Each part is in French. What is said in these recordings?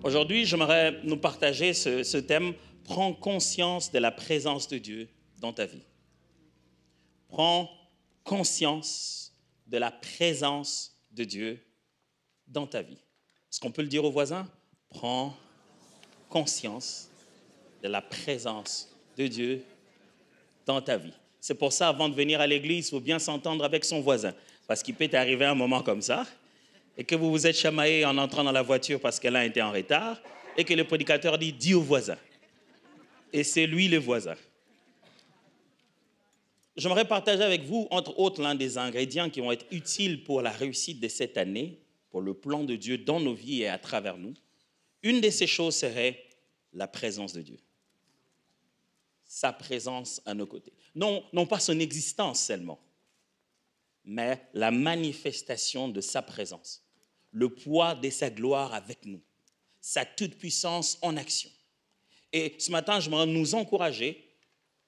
Aujourd'hui, j'aimerais nous partager ce thème. Prends conscience de la présence de Dieu dans ta vie. Prends conscience de la présence de Dieu dans ta vie. Est-ce qu'on peut le dire aux voisins? Prends conscience de la présence de Dieu dans ta vie. C'est pour ça, avant de venir à l'église, il faut bien s'entendre avec son voisin. Parce qu'il peut arriver un moment comme ça, et que vous vous êtes chamaillé en entrant dans la voiture parce qu'elle a été en retard, et que le prédicateur dit « dis au voisin ». Et c'est lui le voisin. J'aimerais partager avec vous, entre autres, l'un des ingrédients qui vont être utiles pour la réussite de cette année, pour le plan de Dieu dans nos vies et à travers nous. Une de ces choses serait la présence de Dieu. Sa présence à nos côtés. Non pas son existence seulement, mais la manifestation de sa présence. Le poids de sa gloire avec nous. Sa toute-puissance en action. Et ce matin, je voudrais nous encourager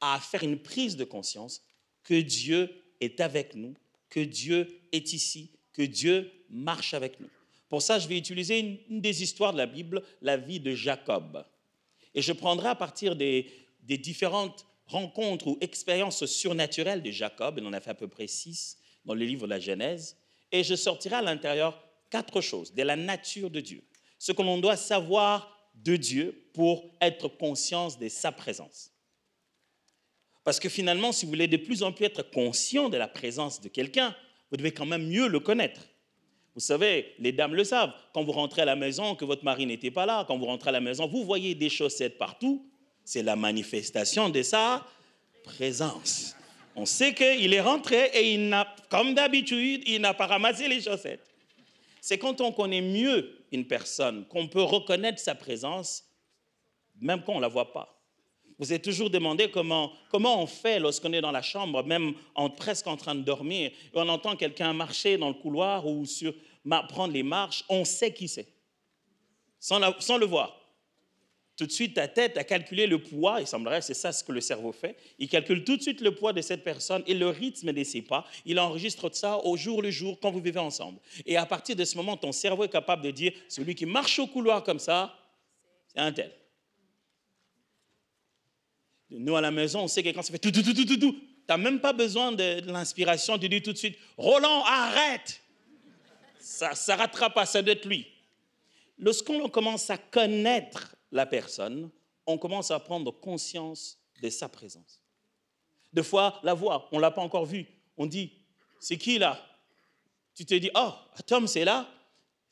à faire une prise de conscience que Dieu est avec nous, que Dieu est ici, que Dieu marche avec nous. Pour ça, je vais utiliser une des histoires de la Bible, la vie de Jacob. Et je prendrai à partir des différentes rencontres ou expériences surnaturelles de Jacob, il en a fait à peu près 6 dans le livre de la Genèse, et je sortirai à l'intérieur 4 choses de la nature de Dieu, ce que l'on doit savoir de Dieu pour être conscient de sa présence. Parce que finalement, si vous voulez de plus en plus être conscient de la présence de quelqu'un, vous devez quand même mieux le connaître. Vous savez, les dames le savent, quand vous rentrez à la maison, que votre mari n'était pas là, quand vous rentrez à la maison, vous voyez des chaussettes partout, c'est la manifestation de sa présence. On sait qu'il est rentré et il n'a, comme d'habitude, il n'a pas ramassé les chaussettes. C'est quand on connaît mieux une personne qu'on peut reconnaître sa présence, même quand on ne la voit pas. Vous êtes toujours demandé comment on fait lorsqu'on est dans la chambre, même presque en train de dormir, et on entend quelqu'un marcher dans le couloir ou prendre les marches, on sait qui c'est, sans le voir. Tout de suite, ta tête a calculé le poids, il semblerait, c'est ça ce que le cerveau fait, il calcule tout de suite le poids de cette personne et le rythme de ses pas, il enregistre ça au jour le jour quand vous vivez ensemble. Et à partir de ce moment, ton cerveau est capable de dire, celui qui marche au couloir comme ça, c'est un tel. Nous, à la maison, on sait que quand ça fait tout, tu n'as même pas besoin de l'inspiration de dire tout de suite, Roland, arrête! Ça ne rattrape pas, ça doit être lui. Lorsqu'on commence à connaître la personne, on commence à prendre conscience de sa présence. Des fois, la voix, on ne l'a pas encore vue. On dit, c'est qui là? Tu te dis, oh, Tom, c'est là.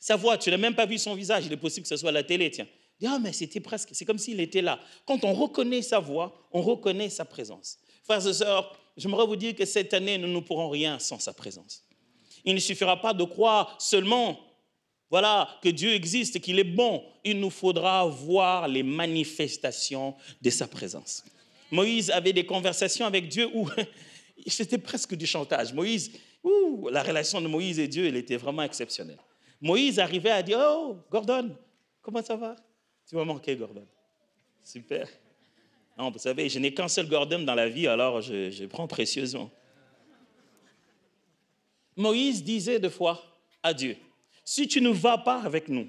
Sa voix, tu n'as même pas vu son visage. Il est possible que ce soit à la télé, tiens. Ah, mais c'était presque, c'est comme s'il était là. Quand on reconnaît sa voix, on reconnaît sa présence. Frères et sœurs, j'aimerais vous dire que cette année, nous ne pourrons rien sans sa présence. Il ne suffira pas de croire seulement, voilà, que Dieu existe, qu'il est bon. Il nous faudra voir les manifestations de sa présence. Moïse avait des conversations avec Dieu où c'était presque du chantage. La relation de Moïse et Dieu, elle était vraiment exceptionnelle. Moïse arrivait à dire, oh, Gordon, comment ça va? Tu m'as manqué, Gordon. Super. Non, vous savez, je n'ai qu'un seul Gordon dans la vie, alors je prends précieusement. Moïse disait deux fois à Dieu, si tu ne vas pas avec nous,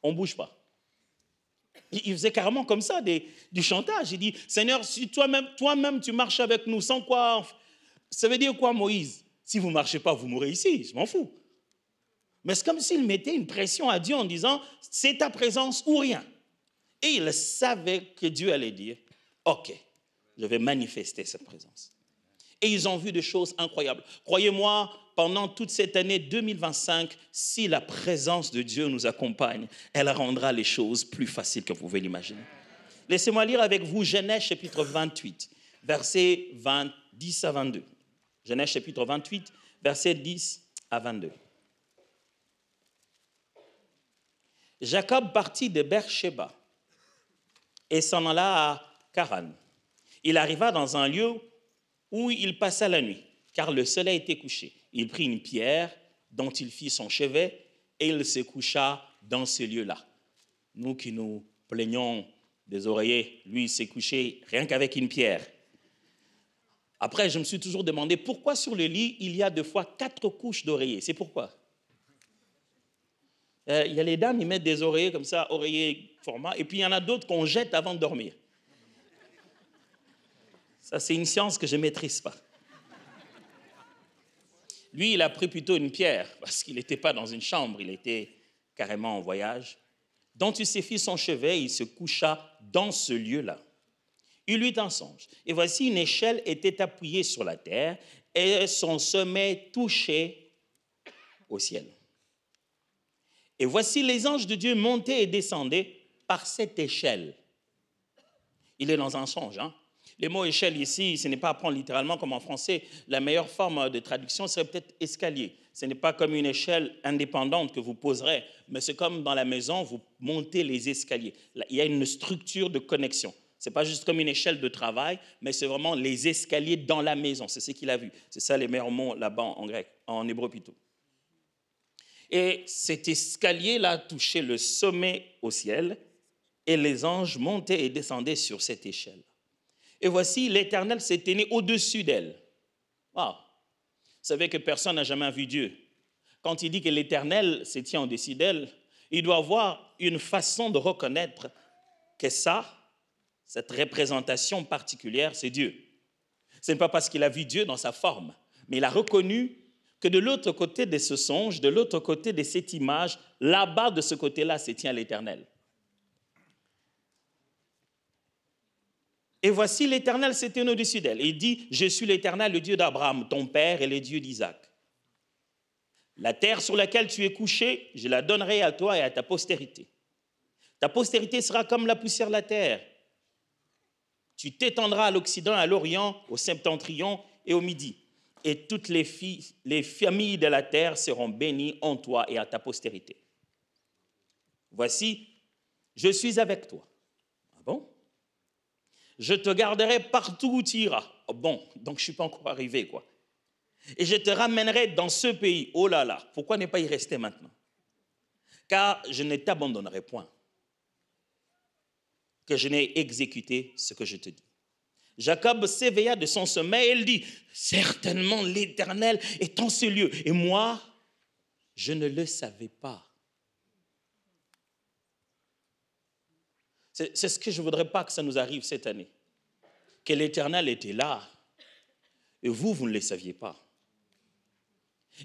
on ne bouge pas. Il faisait carrément comme ça, du chantage. Il dit, Seigneur, si toi-même tu marches avec nous, sans quoi, ça veut dire quoi, Moïse? Si vous ne marchez pas, vous mourrez ici, je m'en fous. Mais c'est comme s'il mettait une pression à Dieu en disant, c'est ta présence ou rien. Et il savait que Dieu allait dire, ok, je vais manifester cette présence. Et ils ont vu des choses incroyables. Croyez-moi, pendant toute cette année 2025, si la présence de Dieu nous accompagne, elle rendra les choses plus faciles que vous pouvez l'imaginer. Laissez-moi lire avec vous Genèse chapitre 28, versets 10 à 22. Genèse chapitre 28, versets 10 à 22. Jacob partit de Beersheba et s'en alla à Charan. Il arriva dans un lieu où il passa la nuit, car le soleil était couché. Il prit une pierre dont il fit son chevet et il se coucha dans ce lieu-là. Nous qui nous plaignons des oreillers, lui il s'est couché rien qu'avec une pierre. Après, je me suis toujours demandé pourquoi sur le lit il y a 2 fois 4 couches d'oreillers. C'est pourquoi? Il y a les dames, ils mettent des oreillers comme ça, oreillers format, et puis il y en a d'autres qu'on jette avant de dormir. Ça, c'est une science que je ne maîtrise pas. Lui, il a pris plutôt une pierre, parce qu'il n'était pas dans une chambre, il était carrément en voyage. Dont il s'est fait son chevet, il se coucha dans ce lieu-là. Il eut un songe. Et voici, une échelle était appuyée sur la terre, et son sommet touchait au ciel. Et voici, les anges de Dieu montaient et descendaient par cette échelle. Il est dans un songe, hein? Les mots échelle ici, ce n'est pas à prendre littéralement comme en français. La meilleure forme de traduction serait peut-être escalier. Ce n'est pas comme une échelle indépendante que vous poserez, mais c'est comme dans la maison, vous montez les escaliers. Il y a une structure de connexion. Ce n'est pas juste comme une échelle de travail, mais c'est vraiment les escaliers dans la maison. C'est ce qu'il a vu. C'est ça les meilleurs mots là-bas en grec, en hébreu plutôt. Et cet escalier-là touchait le sommet au ciel, et les anges montaient et descendaient sur cette échelle. Et voici, l'Éternel s'éteignait au-dessus d'elle. Wow. Vous savez que personne n'a jamais vu Dieu. Quand il dit que l'Éternel se tient au-dessus d'elle, il doit avoir une façon de reconnaître que ça, cette représentation particulière, c'est Dieu. Ce n'est pas parce qu'il a vu Dieu dans sa forme, mais il a reconnu que de l'autre côté de ce songe, de l'autre côté de cette image, là-bas de ce côté-là, se tient l'Éternel. Et voici, l'Éternel s'éteignit au-dessus d'elle. Il dit, je suis l'Éternel, le Dieu d'Abraham, ton père, et le Dieu d'Isaac. La terre sur laquelle tu es couché, je la donnerai à toi et à ta postérité. Ta postérité sera comme la poussière de la terre. Tu t'étendras à l'Occident, à l'Orient, au Septentrion et au Midi. Et toutes les familles de la terre seront bénies en toi et à ta postérité. Voici, je suis avec toi. Ah bon? Je te garderai partout où tu iras. Oh bon, donc je ne suis pas encore arrivé, quoi. Et je te ramènerai dans ce pays. Oh là là, pourquoi ne pas y rester maintenant? Car je ne t'abandonnerai point, que je n'ai exécuté ce que je te dis. Jacob s'éveilla de son sommeil et il dit, certainement l'Éternel est en ce lieu. Et moi, je ne le savais pas. C'est ce que je ne voudrais pas que ça nous arrive cette année. Que l'Éternel était là et vous, vous ne le saviez pas.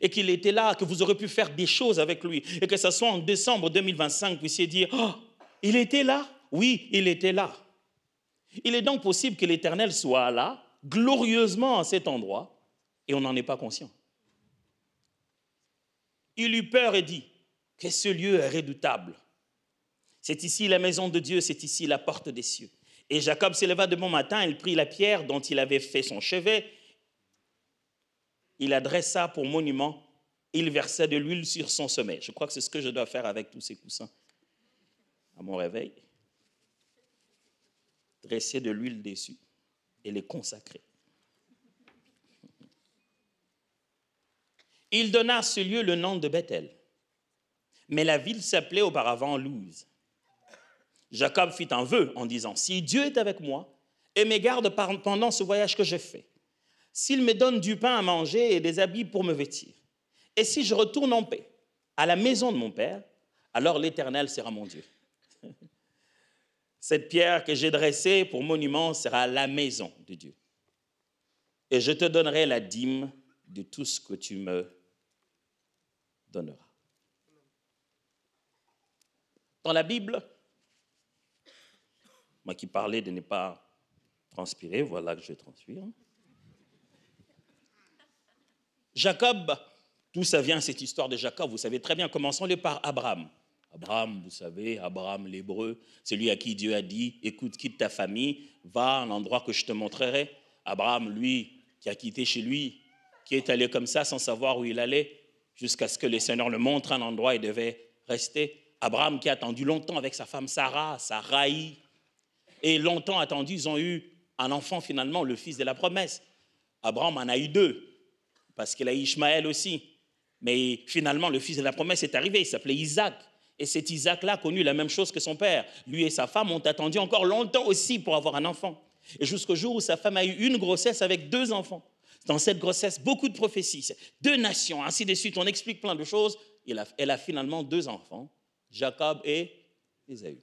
Et qu'il était là, que vous aurez pu faire des choses avec lui. Et que ce soit en décembre 2025, vous puissiez dire, oh, il était là? Oui, il était là. Il est donc possible que l'Éternel soit là, glorieusement à cet endroit, et on n'en est pas conscient. Il eut peur et dit, que ce lieu est redoutable. C'est ici la maison de Dieu, c'est ici la porte des cieux. Et Jacob s'éleva de bon matin, il prit la pierre dont il avait fait son chevet, il la dressa pour monument, il versa de l'huile sur son sommet. Je crois que c'est ce que je dois faire avec tous ces coussins à mon réveil. Dresser de l'huile dessus et les consacrer. Il donna à ce lieu le nom de Bethel, mais la ville s'appelait auparavant Luz. Jacob fit un vœu en disant, si Dieu est avec moi et me garde pendant ce voyage que je fais, s'il me donne du pain à manger et des habits pour me vêtir, et si je retourne en paix à la maison de mon père, alors l'Éternel sera mon Dieu. Cette pierre que j'ai dressée pour monument sera la maison de Dieu. Et je te donnerai la dîme de tout ce que tu me donneras. Dans la Bible, moi qui parlais de ne pas transpirer, voilà que je transpire. Jacob, d'où ça vient cette histoire de Jacob? Vous savez très bien, commençons-le par Abraham. Abraham, vous savez, Abraham l'hébreu, celui à qui Dieu a dit, écoute, quitte ta famille, va à un endroit que je te montrerai. Abraham, lui, qui a quitté chez lui, qui est allé comme ça sans savoir où il allait, jusqu'à ce que le Seigneur le montre un endroit où il devait rester. Abraham qui a attendu longtemps avec sa femme Sarah, Sarai, et longtemps attendu, ils ont eu un enfant finalement, le fils de la promesse. Abraham en a eu deux, parce qu'il a eu Ishmaël aussi. Mais finalement, le fils de la promesse est arrivé, il s'appelait Isaac. Et cet Isaac-là a connu la même chose que son père. Lui et sa femme ont attendu encore longtemps aussi pour avoir un enfant. Et jusqu'au jour où sa femme a eu une grossesse avec deux enfants. Dans cette grossesse, beaucoup de prophéties, 2 nations, ainsi de suite. On explique plein de choses. Elle a finalement 2 enfants, Jacob et Ésaü.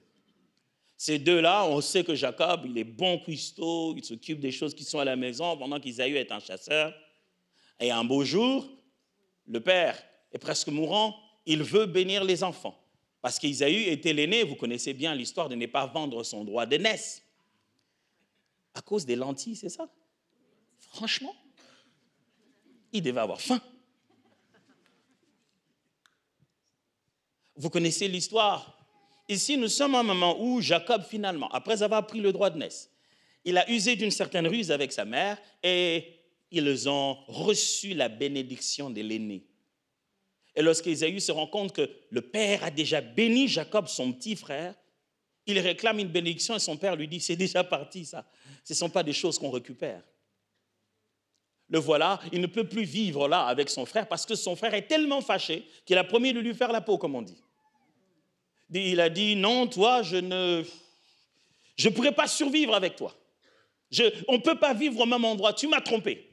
Ces 2-là, on sait que Jacob, il est bon cuistot, il s'occupe des choses qui sont à la maison, pendant qu'Ésaü est un chasseur. Et un beau jour, le père est presque mourant, il veut bénir les enfants. Parce qu'Ésaü était l'aîné, vous connaissez bien l'histoire de ne pas vendre son droit d'aînesse. À cause des lentilles, c'est ça? Franchement, il devait avoir faim. Vous connaissez l'histoire. Ici, nous sommes à un moment où Jacob, finalement, après avoir pris le droit d'aînesse, il a usé d'une certaine ruse avec sa mère et ils ont reçu la bénédiction de l'aîné. Et lorsqu'Ésaü se rend compte que le père a déjà béni Jacob, son petit frère, il réclame une bénédiction et son père lui dit, c'est déjà parti ça, ce ne sont pas des choses qu'on récupère. Le voilà, il ne peut plus vivre là avec son frère parce que son frère est tellement fâché qu'il a promis de lui faire la peau, comme on dit. Il a dit, non, toi, je ne pourrais pas survivre avec toi. On ne peut pas vivre au même endroit, tu m'as trompé.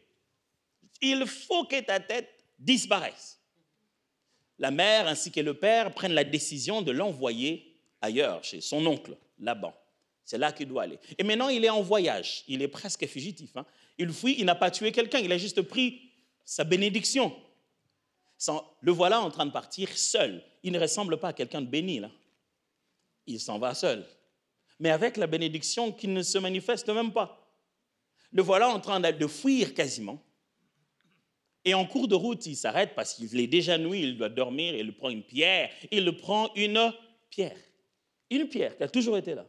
Il faut que ta tête disparaisse. La mère ainsi que le père prennent la décision de l'envoyer ailleurs, chez son oncle, Laban. C'est là qu'il doit aller. Et maintenant, il est en voyage. Il est presque fugitif. Il fuit, il n'a pas tué quelqu'un, il a juste pris sa bénédiction. Le voilà en train de partir seul. Il ne ressemble pas à quelqu'un de béni, là. Il s'en va seul. Mais avec la bénédiction qui ne se manifeste même pas. Le voilà en train de fuir quasiment. Et en cours de route, il s'arrête parce qu'il est déjà nuit, il doit dormir, il prend une pierre. Il prend une pierre. Une pierre qui a toujours été là.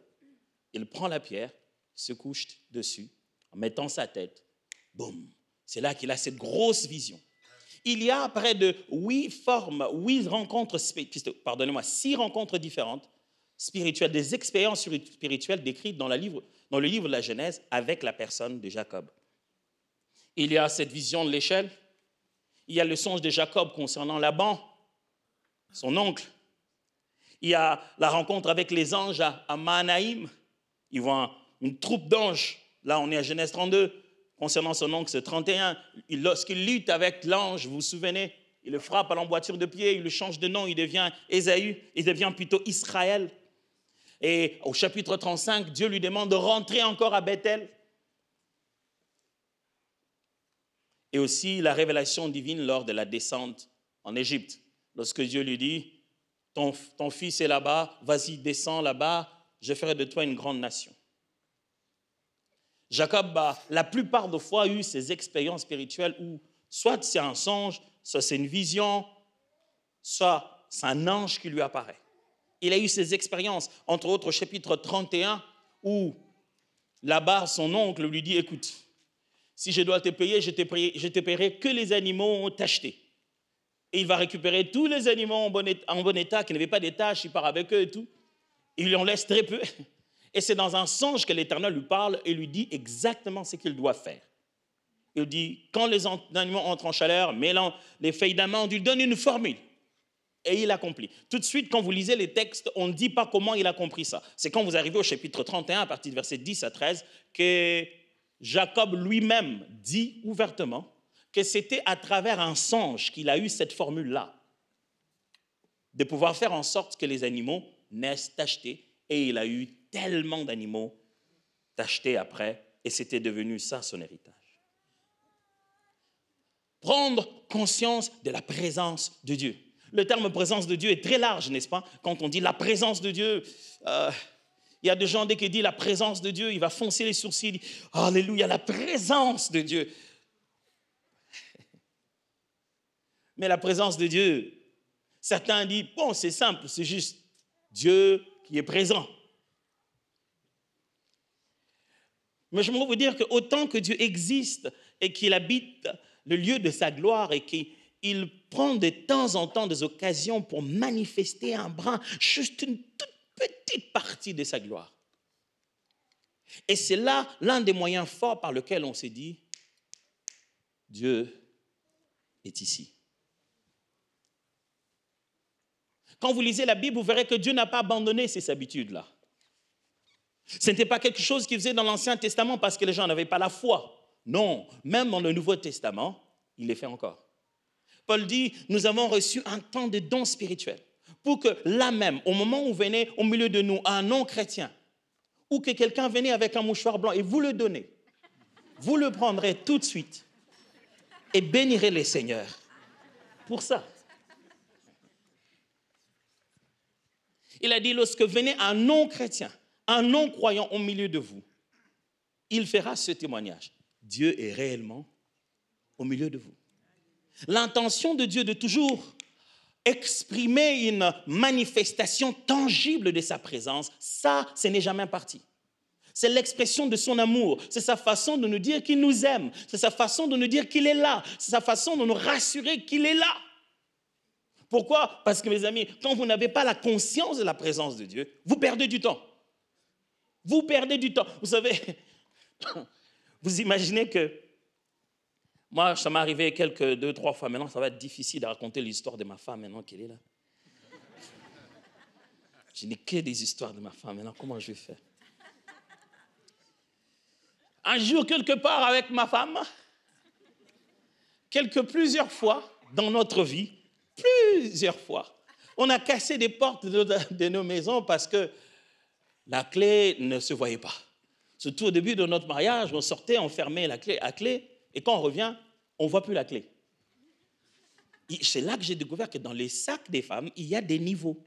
Il prend la pierre, se couche dessus, en mettant sa tête. Boum. C'est là qu'il a cette grosse vision. Il y a près de 6 rencontres différentes spirituelles, des expériences spirituelles décrites dans le livre de la Genèse avec la personne de Jacob. Il y a cette vision de l'échelle. Il y a le songe de Jacob concernant Laban, son oncle. Il y a la rencontre avec les anges à Mahanaïm. Ils voient une troupe d'anges. Là, on est à Genèse 32. Concernant son oncle, c'est 31. Lorsqu'il lutte avec l'ange, vous vous souvenez, il le frappe à l'emboîture de pied, il le change de nom, il devient Ésaü, il devient plutôt Israël. Et au chapitre 35, Dieu lui demande de rentrer encore à Bethel. Et aussi la révélation divine lors de la descente en Égypte. Lorsque Dieu lui dit, ton fils est là-bas, vas-y, descends là-bas, je ferai de toi une grande nation. Jacob a la plupart des fois eu ces expériences spirituelles où soit c'est un songe, soit c'est une vision, soit c'est un ange qui lui apparaît. Il a eu ces expériences, entre autres au chapitre 31, où là-bas son oncle lui dit, écoute, si je dois te payer, je te paierai que les animaux tachetés. Et il va récupérer tous les animaux en bon état, qui n'avaient pas de taches, il part avec eux et tout. Il lui en laisse très peu. Et c'est dans un songe que l'Éternel lui parle et lui dit exactement ce qu'il doit faire. Il dit, quand les animaux entrent en chaleur, mêlant les feuilles d'amande, il donne une formule. Et il accomplit. Tout de suite, quand vous lisez les textes, on ne dit pas comment il a compris ça. C'est quand vous arrivez au chapitre 31, à partir du verset 10 à 13, que Jacob lui-même dit ouvertement que c'était à travers un songe qu'il a eu cette formule-là, de pouvoir faire en sorte que les animaux naissent tachetés. Et il a eu tellement d'animaux tachetés après, et c'était devenu ça son héritage. Prendre conscience de la présence de Dieu. Le terme présence de Dieu est très large, n'est-ce pas? Quand on dit la présence de Dieu, il y a des gens, dès qu'il dit la présence de Dieu, il va foncer les sourcils, il dit alléluia, la présence de Dieu. Mais la présence de Dieu, certains disent, bon, c'est simple, c'est juste Dieu qui est présent. Mais je veux vous dire qu'autant que Dieu existe et qu'il habite le lieu de sa gloire et qu'il prend de temps en temps des occasions pour manifester un brin, juste une toute petite partie de sa gloire. Et c'est là l'un des moyens forts par lequel on s'est dit, Dieu est ici. Quand vous lisez la Bible, vous verrez que Dieu n'a pas abandonné ces habitudes-là. Ce n'était pas quelque chose qu'il faisait dans l'Ancien Testament parce que les gens n'avaient pas la foi. Non, même dans le Nouveau Testament, il les fait encore. Paul dit, nous avons reçu un temps de don spirituel pour que là même, au moment où venait au milieu de nous un non-chrétien, ou que quelqu'un venait avec un mouchoir blanc et vous le donnez, vous le prendrez tout de suite et bénirez les seigneurs pour ça. Il a dit, lorsque venait un non-chrétien, un non-croyant au milieu de vous, il fera ce témoignage. Dieu est réellement au milieu de vous. L'intention de Dieu de toujours exprimer une manifestation tangible de sa présence, ça, ce n'est jamais parti. C'est l'expression de son amour, c'est sa façon de nous dire qu'il nous aime, c'est sa façon de nous dire qu'il est là, c'est sa façon de nous rassurer qu'il est là. Pourquoi? Parce que mes amis, quand vous n'avez pas la conscience de la présence de Dieu, vous perdez du temps. Vous perdez du temps. Vous savez, vous imaginez que moi, ça m'est arrivé 2-3 fois maintenant, ça va être difficile de raconter l'histoire de ma femme maintenant qu'elle est là. Je n'ai que des histoires de ma femme maintenant, comment je vais faire? Un jour, quelque part avec ma femme, plusieurs fois dans notre vie, plusieurs fois, on a cassé des portes de nos maisons parce que la clé ne se voyait pas. Surtout au début de notre mariage, on sortait, on fermait la clé à clé, et quand on revient, on ne voit plus la clé. C'est là que j'ai découvert que dans les sacs des femmes, il y a des niveaux.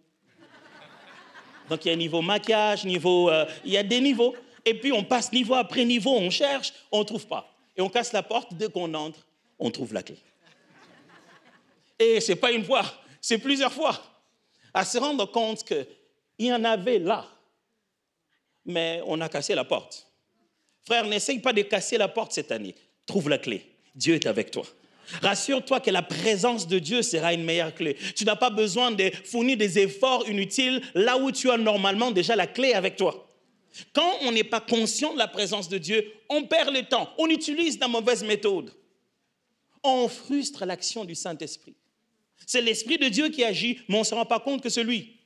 Donc il y a un niveau maquillage, il y a des niveaux. Et puis on passe niveau après niveau, on cherche, on ne trouve pas. Et on casse la porte, dès qu'on entre, on trouve la clé. Et ce n'est pas une fois, c'est plusieurs fois. À se rendre compte qu'il y en avait là, mais on a cassé la porte. Frère, n'essaye pas de casser la porte cette année. Trouve la clé. Dieu est avec toi. Rassure-toi que la présence de Dieu sera une meilleure clé. Tu n'as pas besoin de fournir des efforts inutiles là où tu as normalement déjà la clé avec toi. Quand on n'est pas conscient de la présence de Dieu, on perd le temps. On utilise la mauvaise méthode. On frustre l'action du Saint-Esprit. C'est l'Esprit de Dieu qui agit, mais on ne se rend pas compte que c'est lui.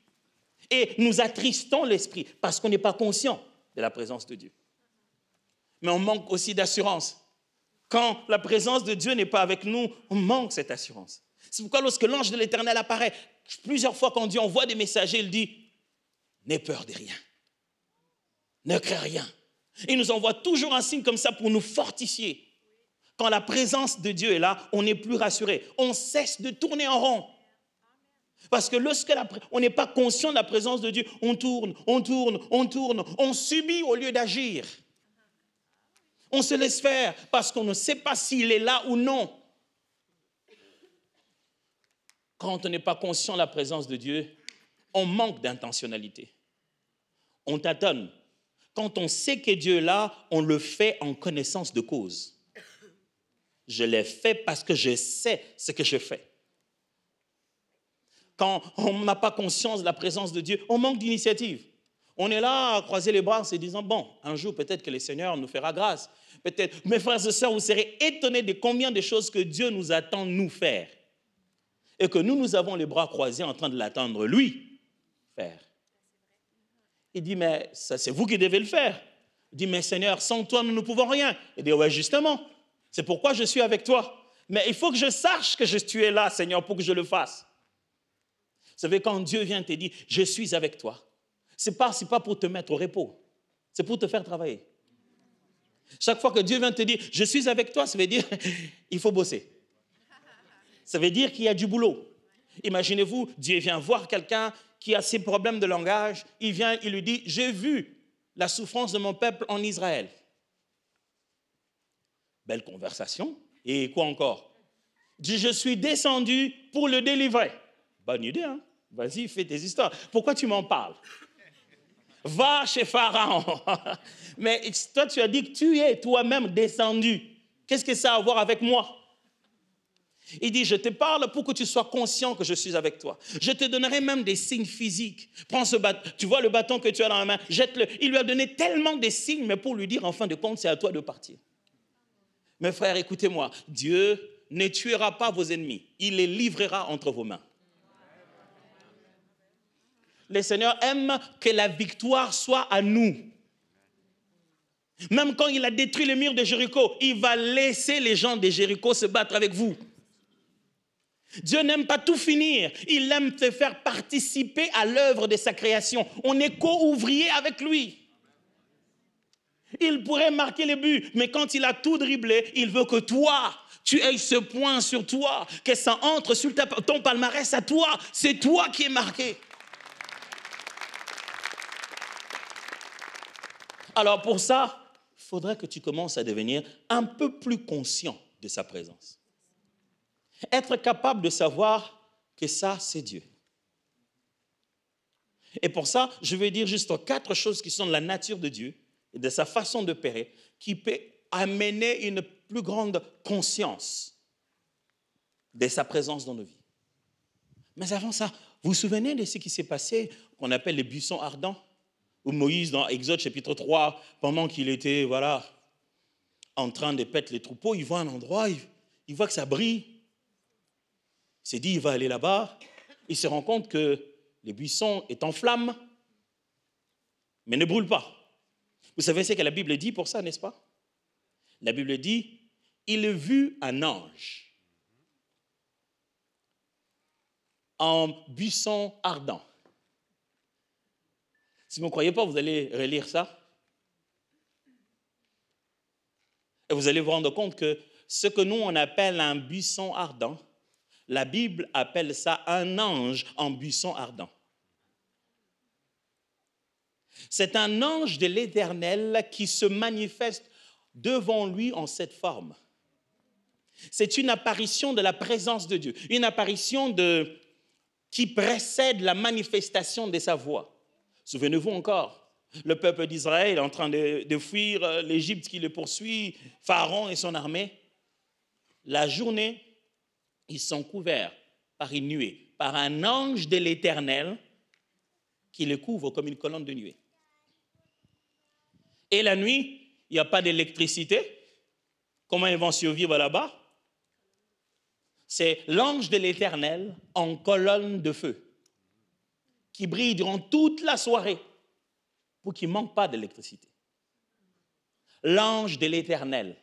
Et nous attristons l'Esprit parce qu'on n'est pas conscient de la présence de Dieu. Mais on manque aussi d'assurance. Quand la présence de Dieu n'est pas avec nous, on manque cette assurance. C'est pourquoi lorsque l'ange de l'Éternel apparaît, plusieurs fois quand Dieu envoie des messagers, il dit « N'aie peur de rien, ne crains rien ». Il nous envoie toujours un signe comme ça pour nous fortifier. Quand la présence de Dieu est là, on n'est plus rassuré. On cesse de tourner en rond. Parce que lorsque on n'est pas conscient de la présence de Dieu, on tourne, on subit au lieu d'agir. On se laisse faire parce qu'on ne sait pas s'il est là ou non. Quand on n'est pas conscient de la présence de Dieu, on manque d'intentionnalité. On tâtonne. Quand on sait que Dieu est là, on le fait en connaissance de cause. Je l'ai fait parce que je sais ce que je fais. Quand on n'a pas conscience de la présence de Dieu, on manque d'initiative. On est là à croiser les bras en se disant, bon, un jour peut-être que le Seigneur nous fera grâce. Peut-être, mes frères et sœurs, vous serez étonnés de combien de choses que Dieu nous attend de nous faire. Et que nous avons les bras croisés en train de l'attendre, lui, faire. Il dit, mais ça, c'est vous qui devez le faire. Il dit, mais Seigneur, sans toi, nous ne pouvons rien. Il dit, ouais, justement, c'est pourquoi je suis avec toi. Mais il faut que je sache que tu es là, Seigneur, pour que je le fasse. Vous savez, quand Dieu vient te dire, je suis avec toi, ce n'est pas pour te mettre au repos, c'est pour te faire travailler. Chaque fois que Dieu vient te dire, je suis avec toi, ça veut dire, il faut bosser. Ça veut dire qu'il y a du boulot. Imaginez-vous, Dieu vient voir quelqu'un qui a ses problèmes de langage, il vient, il lui dit, j'ai vu la souffrance de mon peuple en Israël. Belle conversation. Et quoi encore? Il dit, je suis descendu pour le délivrer. Bonne idée, hein? Vas-y, fais tes histoires. Pourquoi tu m'en parles? Va chez Pharaon. Mais toi, tu as dit que tu es toi-même descendu. Qu'est-ce que ça a à voir avec moi? Il dit, je te parle pour que tu sois conscient que je suis avec toi. Je te donnerai même des signes physiques. Prends ce bâton, tu vois le bâton que tu as dans la main, jette-le. Il lui a donné tellement de signes, mais pour lui dire, en fin de compte, c'est à toi de partir. Mes frères, écoutez-moi, Dieu ne tuera pas vos ennemis. Il les livrera entre vos mains. Le Seigneur aime que la victoire soit à nous. Même quand il a détruit les murs de Jéricho, il va laisser les gens de Jéricho se battre avec vous. Dieu n'aime pas tout finir. Il aime te faire participer à l'œuvre de sa création. On est co-ouvrier avec lui. Il pourrait marquer les buts, mais quand il a tout dribblé, il veut que toi, tu aies ce point sur toi, que ça entre sur ton palmarès à toi. C'est toi qui es marqué. Alors pour ça, il faudrait que tu commences à devenir un peu plus conscient de sa présence. Être capable de savoir que ça, c'est Dieu. Et pour ça, je vais dire juste 4 choses qui sont de la nature de Dieu et de sa façon d'opérer, qui peut amener une plus grande conscience de sa présence dans nos vies. Mais avant ça, vous vous souvenez de ce qui s'est passé, qu'on appelle les buissons ardents, où Moïse, dans Exode chapitre 3, pendant qu'il était en train de paître les troupeaux, il voit un endroit, il voit que ça brille. Il s'est dit, il va aller là-bas. Il se rend compte que les buissons est en flammes, mais ne brûlent pas. Vous savez ce que la Bible dit pour ça, n'est-ce pas? La Bible dit, il vit un ange en buisson ardent. Si vous ne croyez pas, vous allez relire ça. Et vous allez vous rendre compte que ce que nous, on appelle un buisson ardent, la Bible appelle ça un ange en buisson ardent. C'est un ange de l'Éternel qui se manifeste devant lui en cette forme. C'est une apparition de la présence de Dieu, une apparition qui précède la manifestation de sa voix. Souvenez-vous encore, le peuple d'Israël est en train de fuir l'Égypte qui le poursuit, Pharaon et son armée. La journée, ils sont couverts par une nuée, par un ange de l'Éternel qui les couvre comme une colonne de nuée. Et la nuit, il n'y a pas d'électricité. Comment ils vont survivre là-bas? C'est l'ange de l'Éternel en colonne de feu qui brille durant toute la soirée pour qu'il ne manque pas d'électricité. L'ange de l'Éternel.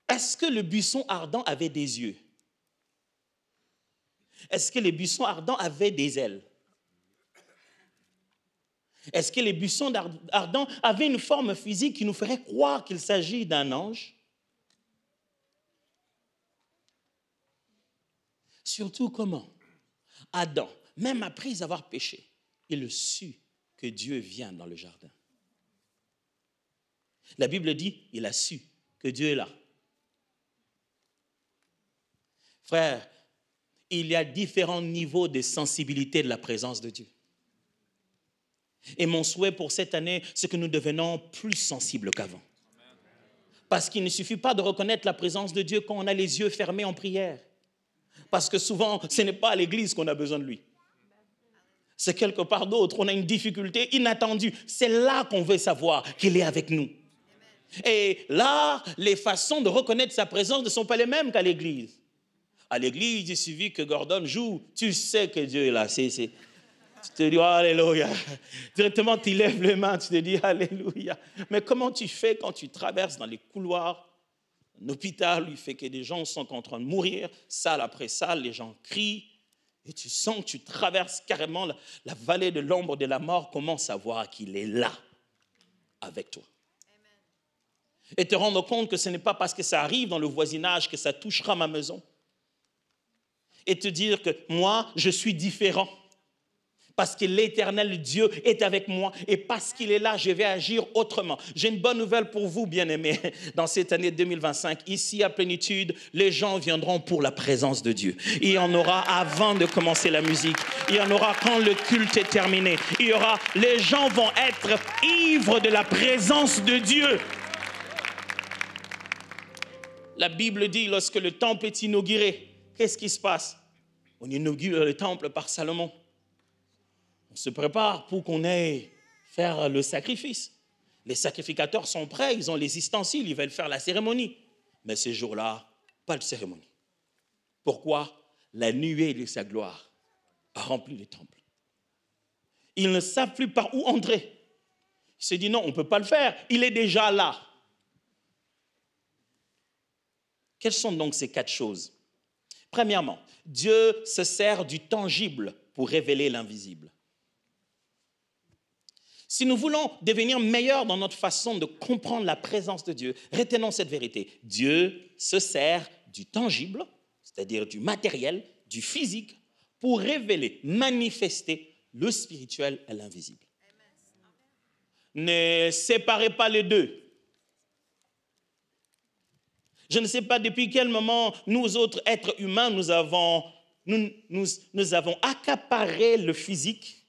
Est-ce que le buisson ardent avait des yeux? Est-ce que les buissons ardents avaient des ailes? Est-ce que les buissons ardents avaient une forme physique qui nous ferait croire qu'il s'agit d'un ange? Surtout comment? Adam, même après avoir péché, il sut que Dieu vient dans le jardin. La Bible dit, il a su que Dieu est là. Frère, il y a différents niveaux de sensibilité de la présence de Dieu. Et mon souhait pour cette année, c'est que nous devenons plus sensibles qu'avant. Parce qu'il ne suffit pas de reconnaître la présence de Dieu quand on a les yeux fermés en prière. Parce que souvent, ce n'est pas à l'église qu'on a besoin de lui. C'est quelque part d'autre. On a une difficulté inattendue. C'est là qu'on veut savoir qu'il est avec nous. Et là, les façons de reconnaître sa présence ne sont pas les mêmes qu'à l'église. À l'église, il suffit que Gordon joue. Tu sais que Dieu est là. Tu te dis, alléluia. Directement, tu lèves les mains, tu te dis, alléluia. Mais comment tu fais quand tu traverses dans les couloirs d'un hôpital où il fait que des gens sont en train de mourir, salle après salle, les gens crient, et tu sens que tu traverses carrément la vallée de l'ombre de la mort, comment savoir qu'il est là, avec toi? Et te rendre compte que ce n'est pas parce que ça arrive dans le voisinage que ça touchera ma maison. Et te dire que moi, je suis différent. Parce que l'Éternel Dieu est avec moi et parce qu'il est là, je vais agir autrement. J'ai une bonne nouvelle pour vous, bien-aimés. Dans cette année 2025, ici à Plénitude, les gens viendront pour la présence de Dieu. Il y en aura avant de commencer la musique. Il y en aura quand le culte est terminé. Les gens vont être ivres de la présence de Dieu. La Bible dit, lorsque le temple est inauguré, qu'est-ce qui se passe? On inaugure le temple par Salomon. On se prépare pour qu'on aille faire le sacrifice. Les sacrificateurs sont prêts, ils ont les ustensiles, ils veulent faire la cérémonie. Mais ce jour-là, pas de cérémonie. Pourquoi? La nuée de sa gloire a rempli le temple. Ils ne savent plus par où entrer. Il s'est dit non, on ne peut pas le faire. Il est déjà là. Quelles sont donc ces 4 choses? Premièrement, Dieu se sert du tangible pour révéler l'invisible. Si nous voulons devenir meilleurs dans notre façon de comprendre la présence de Dieu, retenons cette vérité. Dieu se sert du tangible, c'est-à-dire du matériel, du physique, pour révéler, manifester le spirituel et l'invisible. Ne séparez pas les deux. Je ne sais pas depuis quel moment nous autres êtres humains, nous avons accaparé le physique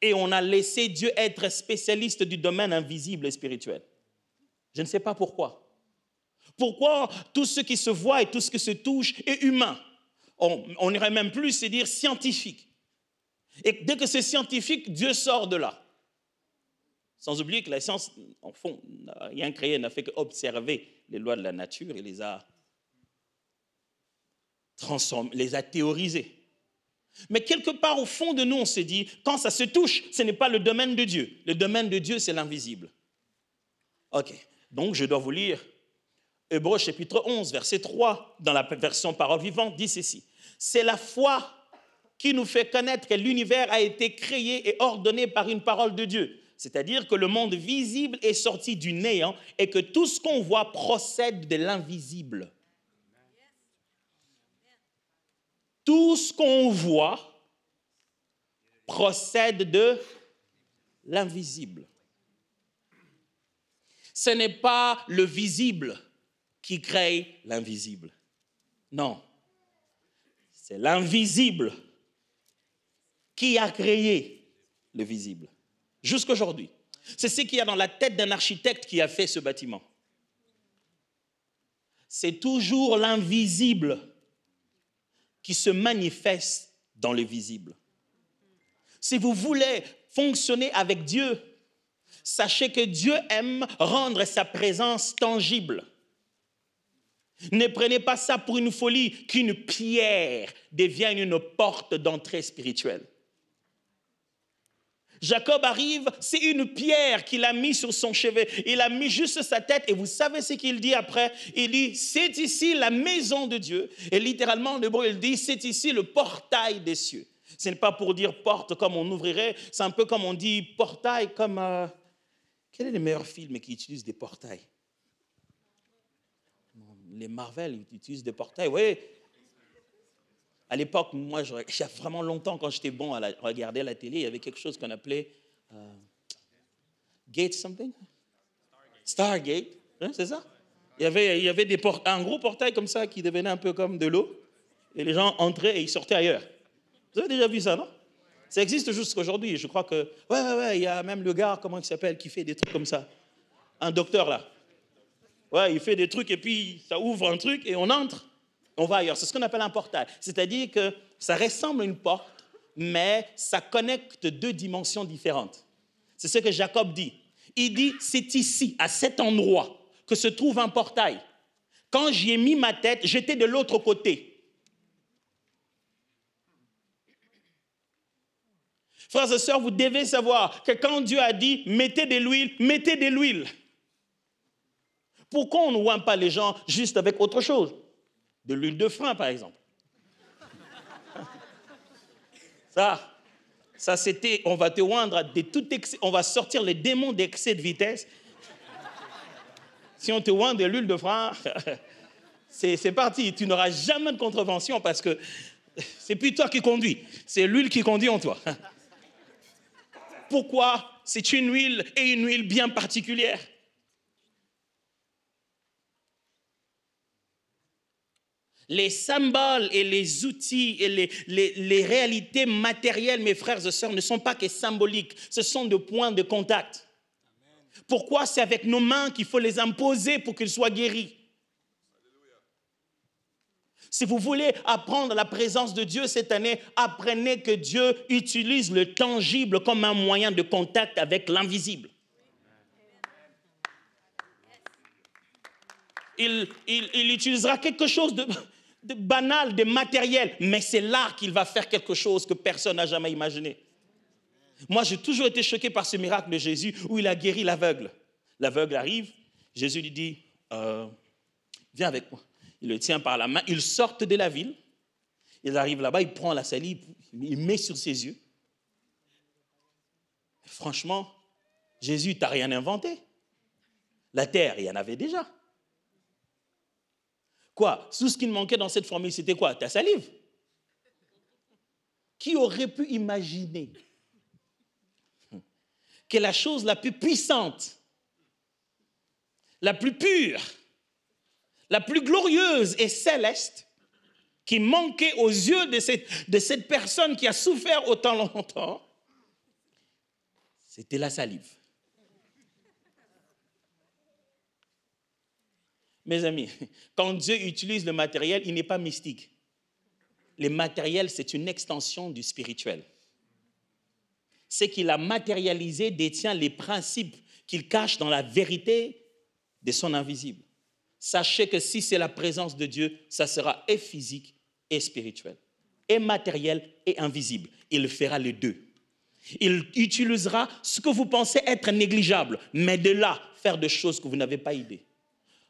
et on a laissé Dieu être spécialiste du domaine invisible et spirituel. Je ne sais pas pourquoi. Pourquoi tout ce qui se voit et tout ce qui se touche est humain? On irait même plus se dire scientifique. Et dès que c'est scientifique, Dieu sort de là. Sans oublier que la science, en fond, n'a rien créé, n'a fait qu'observer les lois de la nature et les a transformées, les a théorisées. Mais quelque part au fond de nous, on se dit, quand ça se touche, ce n'est pas le domaine de Dieu. Le domaine de Dieu, c'est l'invisible. Ok, donc je dois vous lire Hébreux chapitre 11, verset 3, dans la version Parole vivante, dit ceci. C'est la foi qui nous fait connaître que l'univers a été créé et ordonné par une parole de Dieu. C'est-à-dire que le monde visible est sorti du néant et que tout ce qu'on voit procède de l'invisible. Tout ce qu'on voit procède de l'invisible. Ce n'est pas le visible qui crée l'invisible. Non, c'est l'invisible qui a créé le visible. Jusqu'aujourd'hui. C'est ce qu'il y a dans la tête d'un architecte qui a fait ce bâtiment. C'est toujours l'invisible qui se manifeste dans le visible. Si vous voulez fonctionner avec Dieu, sachez que Dieu aime rendre sa présence tangible. Ne prenez pas ça pour une folie qu'une pierre devienne une porte d'entrée spirituelle. Jacob arrive, c'est une pierre qu'il a mis sur son chevet. Il a mis juste sa tête et vous savez ce qu'il dit après? Il dit, c'est ici la maison de Dieu. Et littéralement, en hébreu, il dit, c'est ici le portail des cieux. Ce n'est pas pour dire porte comme on ouvrirait, c'est un peu comme on dit portail, comme... Quel est le meilleur film qui utilise des portails? Les Marvel utilisent des portails, oui. À l'époque, moi, il y a vraiment longtemps, quand j'étais bon à regarder la télé, il y avait quelque chose qu'on appelait Gate something? Stargate, hein, c'est ça? Il y avait un gros portail comme ça qui devenait un peu comme de l'eau, et les gens entraient et ils sortaient ailleurs. Vous avez déjà vu ça, non? Ça existe jusqu'aujourd'hui. Je crois que... Ouais, il y a même le gars, comment il s'appelle, qui fait des trucs comme ça. Un docteur, là. Ouais, il fait des trucs et puis ça ouvre un truc et on entre. On va ailleurs. C'est ce qu'on appelle un portail. C'est-à-dire que ça ressemble à une porte, mais ça connecte 2 dimensions différentes. C'est ce que Jacob dit. Il dit, c'est ici, à cet endroit, que se trouve un portail. Quand j'y ai mis ma tête, j'étais de l'autre côté. Frères et sœurs, vous devez savoir que quand Dieu a dit, mettez de l'huile, mettez de l'huile. Pourquoi on ne oint pas les gens juste avec autre chose? De l'huile de frein, par exemple. Ça c'était, on va te oindre de tout excès, on va sortir les démons d'excès de vitesse. Si on te oint de l'huile de frein, c'est parti. Tu n'auras jamais de contravention parce que c'est plus toi qui conduis, c'est l'huile qui conduit en toi. Pourquoi? C'est une huile et une huile bien particulière. Les symboles et les outils et les réalités matérielles, mes frères et sœurs, ne sont pas que symboliques. Ce sont des points de contact. Amen. Pourquoi? C'est avec nos mains qu'il faut les imposer pour qu'ils soient guéris. Alléluia. Si vous voulez apprendre la présence de Dieu cette année, apprenez que Dieu utilise le tangible comme un moyen de contact avec l'invisible. Il utilisera quelque chose de banal, de matériel, mais c'est là qu'il va faire quelque chose que personne n'a jamais imaginé. Moi, j'ai toujours été choqué par ce miracle de Jésus où il a guéri l'aveugle. L'aveugle arrive, Jésus lui dit, viens avec moi. Il le tient par la main, ils sortent de la ville, il arrive là-bas, il prend la salive, il met sur ses yeux. Franchement, Jésus, tu n'as rien inventé. La terre, il y en avait déjà. Quoi? Tout ce qui me manquait dans cette formule, c'était quoi? Ta salive. Qui aurait pu imaginer que la chose la plus puissante, la plus pure, la plus glorieuse et céleste qui manquait aux yeux de cette personne qui a souffert autant longtemps, c'était la salive. Mes amis, quand Dieu utilise le matériel, il n'est pas mystique. Le matériel, c'est une extension du spirituel. Ce qu'il a matérialisé détient les principes qu'il cache dans la vérité de son invisible. Sachez que si c'est la présence de Dieu, ça sera et physique et spirituel, et matériel et invisible. Il fera les deux. Il utilisera ce que vous pensez être négligeable, mais de là, faire des choses que vous n'avez pas idée.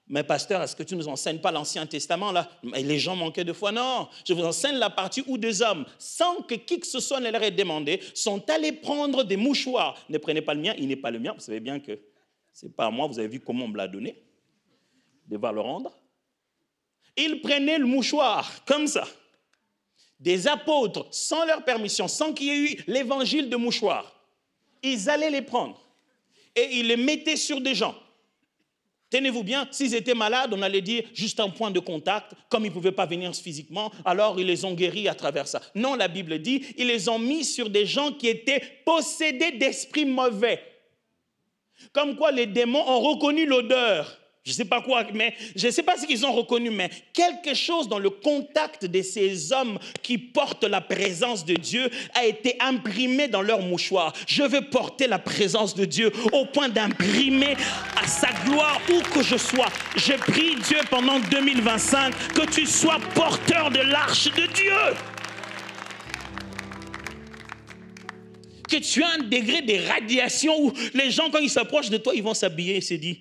Mais pasteur, est-ce que tu ne nous enseignes pas l'Ancien Testament là? Mais les gens manquaient de foi. Non, je vous enseigne la partie où des hommes, sans que qui que ce soit ne leur ait demandé, sont allés prendre des mouchoirs. Ne prenez pas le mien, il n'est pas le mien. Vous savez bien que ce n'est pas à moi, vous avez vu comment on me l'a donné. Devoir le rendre. Ils prenaient le mouchoir, comme ça. Des apôtres, sans leur permission, sans qu'il y ait eu l'évangile de mouchoir. Ils allaient les prendre. Et ils les mettaient sur des gens. Tenez-vous bien, s'ils étaient malades, on allait dire juste un point de contact, comme ils ne pouvaient pas venir physiquement, alors ils les ont guéris à travers ça. Non, la Bible dit, ils les ont mis sur des gens qui étaient possédés d'esprits mauvais. Comme quoi les démons ont reconnu l'odeur. Je ne sais pas quoi, mais je ne sais pas ce qu'ils ont reconnu, mais quelque chose dans le contact de ces hommes qui portent la présence de Dieu a été imprimé dans leur mouchoir. Je veux porter la présence de Dieu au point d'imprimer à sa gloire où que je sois. Je prie Dieu pendant 2025 que tu sois porteur de l'arche de Dieu. Que tu as un degré de radiation où les gens, quand ils s'approchent de toi, ils vont s'habiller et se dire.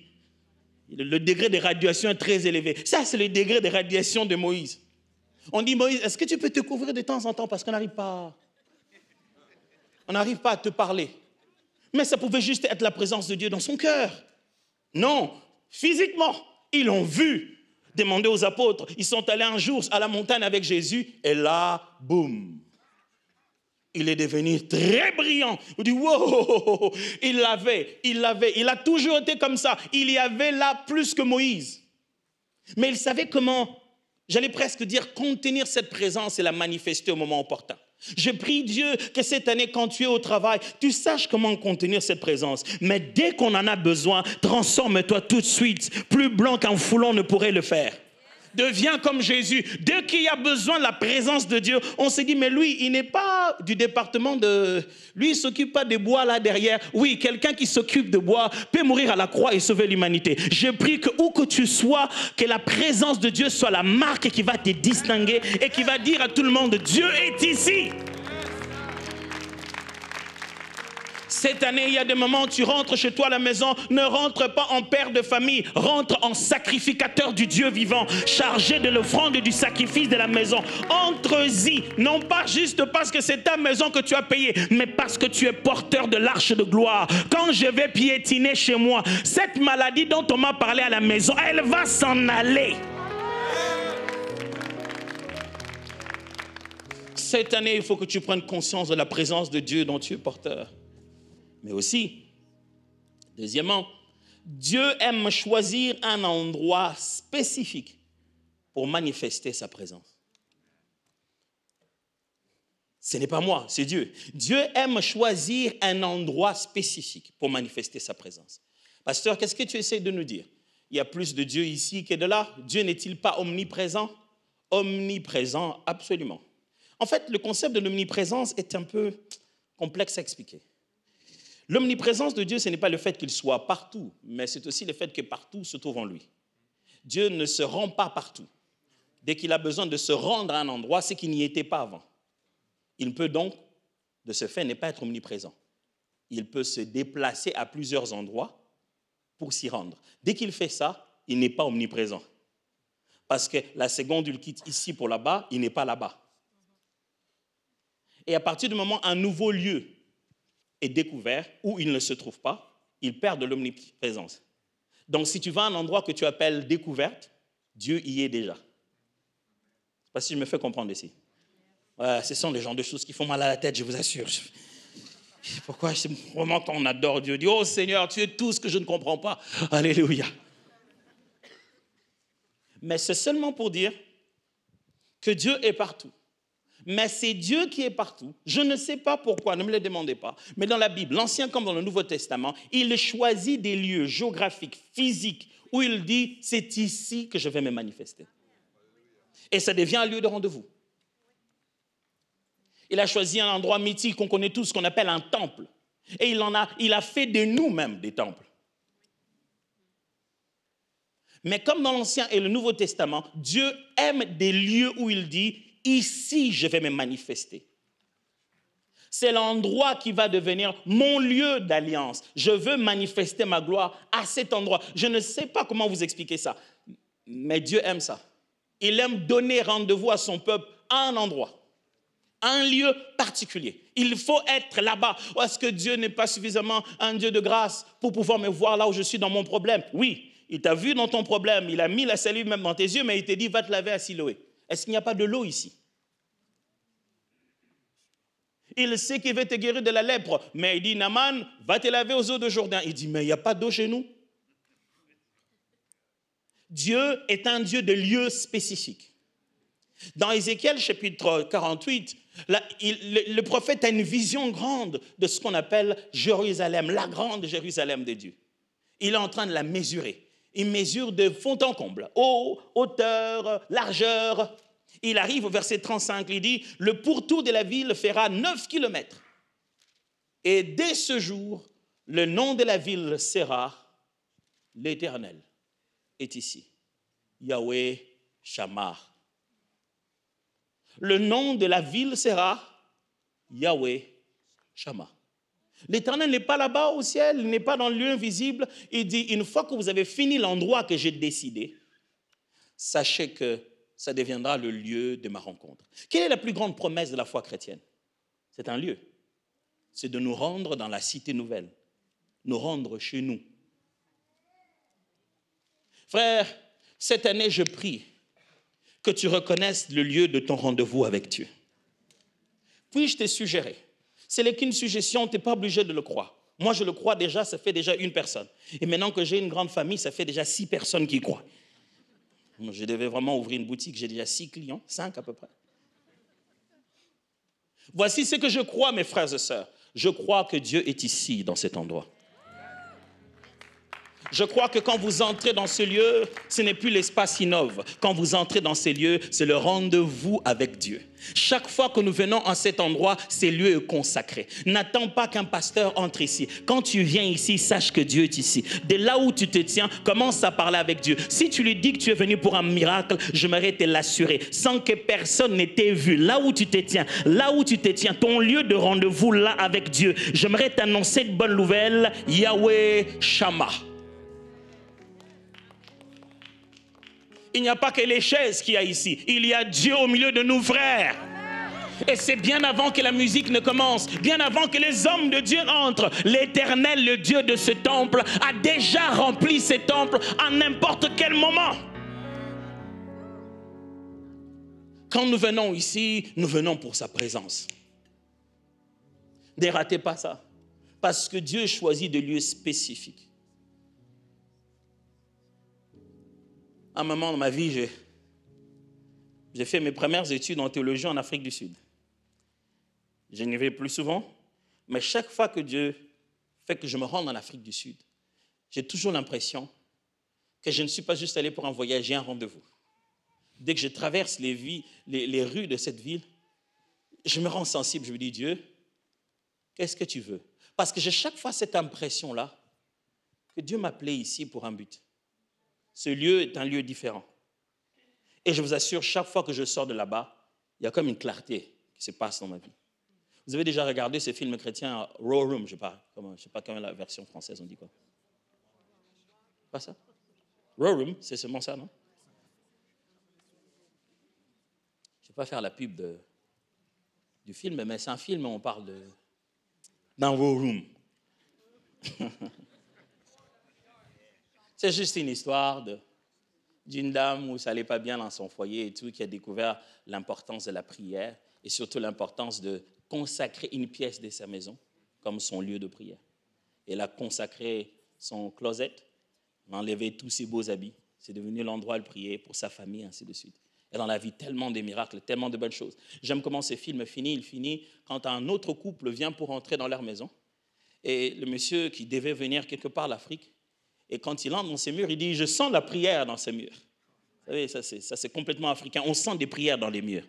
Le degré de radiation est très élevé. Ça, c'est le degré de radiation de Moïse. On dit, Moïse, est-ce que tu peux te couvrir de temps en temps parce qu'on n'arrive pas à te parler. Mais ça pouvait juste être la présence de Dieu dans son cœur. Non, physiquement, ils l'ont vu. Demandez aux apôtres. Ils sont allés un jour à la montagne avec Jésus et là, boum. Il est devenu très brillant. On dit, wow, il l'avait. Il a toujours été comme ça. Il y avait là plus que Moïse. Mais il savait comment, j'allais presque dire, contenir cette présence et la manifester au moment opportun. Je prie Dieu que cette année, quand tu es au travail, tu saches comment contenir cette présence. Mais dès qu'on en a besoin, transforme-toi tout de suite. Plus blanc qu'un foulon ne pourrait le faire. Deviens comme Jésus. Dès qu'il y a besoin de la présence de Dieu, on se dit, mais lui, il n'est pas du département de... Lui, il ne s'occupe pas des bois là derrière. Oui, quelqu'un qui s'occupe de bois peut mourir à la croix et sauver l'humanité. Je prie que où que tu sois, que la présence de Dieu soit la marque qui va te distinguer et qui va dire à tout le monde, Dieu est ici. Cette année, il y a des moments où tu rentres chez toi à la maison, ne rentre pas en père de famille, rentre en sacrificateur du Dieu vivant, chargé de l'offrande et du sacrifice de la maison. Entre-y, non pas juste parce que c'est ta maison que tu as payée, mais parce que tu es porteur de l'arche de gloire. Quand je vais piétiner chez moi, cette maladie dont on m'a parlé à la maison, elle va s'en aller. Cette année, il faut que tu prennes conscience de la présence de Dieu dont tu es porteur. Mais aussi, deuxièmement, Dieu aime choisir un endroit spécifique pour manifester sa présence. Ce n'est pas moi, c'est Dieu. Dieu aime choisir un endroit spécifique pour manifester sa présence. Pasteur, qu'est-ce que tu essaies de nous dire? Il y a plus de Dieu ici que de là. Dieu n'est-il pas omniprésent? Omniprésent, absolument. En fait, le concept de l'omniprésence est un peu complexe à expliquer. L'omniprésence de Dieu, ce n'est pas le fait qu'il soit partout, mais c'est aussi le fait que partout se trouve en lui. Dieu ne se rend pas partout. Dès qu'il a besoin de se rendre à un endroit, c'est qu'il n'y était pas avant. Il peut donc, de ce fait, ne pas être omniprésent. il peut se déplacer à plusieurs endroits pour s'y rendre. Dès qu'il fait ça, il n'est pas omniprésent. Parce que la seconde où il quitte ici pour là-bas, il n'est pas là-bas. Et à partir du moment où un nouveau lieu est découvert, où il ne se trouve pas, il perd de l'omniprésence. Donc si tu vas à un endroit que tu appelles découverte, Dieu y est déjà. Je ne sais pas si je me fais comprendre ici. Ce sont les genres de choses qui font mal à la tête, je vous assure. Pourquoi c'est vraiment quand on adore Dieu, on dit « Oh Seigneur, tu es tout ce que je ne comprends pas. » Alléluia. Mais c'est seulement pour dire que Dieu est partout. Mais c'est Dieu qui est partout. Je ne sais pas pourquoi, ne me le demandez pas. Mais dans la Bible, l'Ancien comme dans le Nouveau Testament, il choisit des lieux géographiques, physiques, où il dit « c'est ici que je vais me manifester ». Et ça devient un lieu de rendez-vous. Il a choisi un endroit mythique qu'on connaît tous, qu'on appelle un temple. Et il a fait de nous-mêmes des temples. Mais comme dans l'Ancien et le Nouveau Testament, Dieu aime des lieux où il dit « ici, je vais me manifester ». C'est l'endroit qui va devenir mon lieu d'alliance. Je veux manifester ma gloire à cet endroit. Je ne sais pas comment vous expliquer ça, mais Dieu aime ça. Il aime donner rendez-vous à son peuple à un endroit, à un lieu particulier. Il faut être là-bas. Est-ce que Dieu n'est pas suffisamment un Dieu de grâce pour pouvoir me voir là où je suis dans mon problème? Oui. Il t'a vu dans ton problème, il a mis la salive même dans tes yeux, mais il t'a dit, va te laver à Siloé. Est-ce qu'il n'y a pas de l'eau ici? Il sait qu'il veut te guérir de la lèpre, mais il dit, Naaman, va te laver aux eaux de Jourdain. Il dit, mais il n'y a pas d'eau chez nous. Dieu est un Dieu de lieux spécifiques. Dans Ézéchiel chapitre 48, le prophète a une vision grande de ce qu'on appelle Jérusalem, la grande Jérusalem de Dieu. Il est en train de la mesurer. Il mesure de fond en comble, haut, hauteur, largeur. Il arrive au verset 35, il dit, le pourtour de la ville fera 9 kilomètres. Et dès ce jour, le nom de la ville sera l'Éternel est ici. Yahweh Shammah. Le nom de la ville sera Yahweh Shammah. L'Éternel n'est pas là-bas au ciel, il n'est pas dans le lieu invisible. Il dit, une fois que vous avez fini l'endroit que j'ai décidé, sachez que ça deviendra le lieu de ma rencontre. Quelle est la plus grande promesse de la foi chrétienne? C'est un lieu. C'est de nous rendre dans la cité nouvelle, nous rendre chez nous. Frère, cette année, je prie que tu reconnaisses le lieu de ton rendez-vous avec Dieu. Puis-je te suggérer? Ce n'est qu'une suggestion, tu n'es pas obligé de le croire. Moi, je le crois déjà, ça fait déjà une personne. Et maintenant que j'ai une grande famille, ça fait déjà 6 personnes qui croient. Je devais vraiment ouvrir une boutique, j'ai déjà 6 clients, 5 à peu près. Voici ce que je crois, mes frères et sœurs. Je crois que Dieu est ici, dans cet endroit. Je crois que quand vous entrez dans ce lieu, ce n'est plus l'espace innove. Quand vous entrez dans ces lieux, c'est le rendez-vous avec Dieu. Chaque fois que nous venons à cet endroit, ces lieux sont consacrés. N'attends pas qu'un pasteur entre ici. Quand tu viens ici, sache que Dieu est ici. De là où tu te tiens, commence à parler avec Dieu. Si tu lui dis que tu es venu pour un miracle, j'aimerais te l'assurer, sans que personne ne t'ait vu. Là où tu te tiens, ton lieu de rendez-vous là avec Dieu, j'aimerais t'annoncer une bonne nouvelle, Yahweh Shammah. Il n'y a pas que les chaises qu'il y a ici. Il y a Dieu au milieu de nous, frères. Et c'est bien avant que la musique ne commence, bien avant que les hommes de Dieu entrent. L'Éternel, le Dieu de ce temple, a déjà rempli ce temple à n'importe quel moment. Quand nous venons ici, nous venons pour sa présence. Ne ratez pas ça. Parce que Dieu choisit des lieux spécifiques. À un moment dans ma vie, j'ai fait mes premières études en théologie en Afrique du Sud. Je n'y vais plus souvent, mais chaque fois que Dieu fait que je me rende en Afrique du Sud, j'ai toujours l'impression que je ne suis pas juste allé pour un voyage, j'ai un rendez-vous. Dès que je traverse les rues de cette ville, je me rends sensible, je me dis, Dieu, qu'est-ce que tu veux? Parce que j'ai chaque fois cette impression-là que Dieu m'a appelé ici pour un but. Ce lieu est un lieu différent. Et je vous assure, chaque fois que je sors de là-bas, il y a comme une clarté qui se passe dans ma vie. Vous avez déjà regardé ce film chrétien Raw Room, je ne sais pas comment la version française, on dit quoi? Pas ça? Raw Room, c'est seulement ça, non? Je ne vais pas faire la pub du film, mais c'est un film où on parle d'un Raw Room. C'est juste une histoire d'une dame où ça n'allait pas bien dans son foyer et tout, qui a découvert l'importance de la prière et surtout l'importance de consacrer une pièce de sa maison comme son lieu de prière. Elle a consacré son closet, elle a enlevé tous ses beaux habits. C'est devenu l'endroit où elle priait pour sa famille, ainsi de suite. Elle en a vu tellement de miracles, tellement de bonnes choses. J'aime comment ce film finit. Il finit quand un autre couple vient pour entrer dans leur maison. Et le monsieur qui devait venir quelque part d'Afrique, et quand il entre dans ces murs, il dit « Je sens la prière dans ces murs ». Vous savez, ça c'est complètement africain. On sent des prières dans les murs.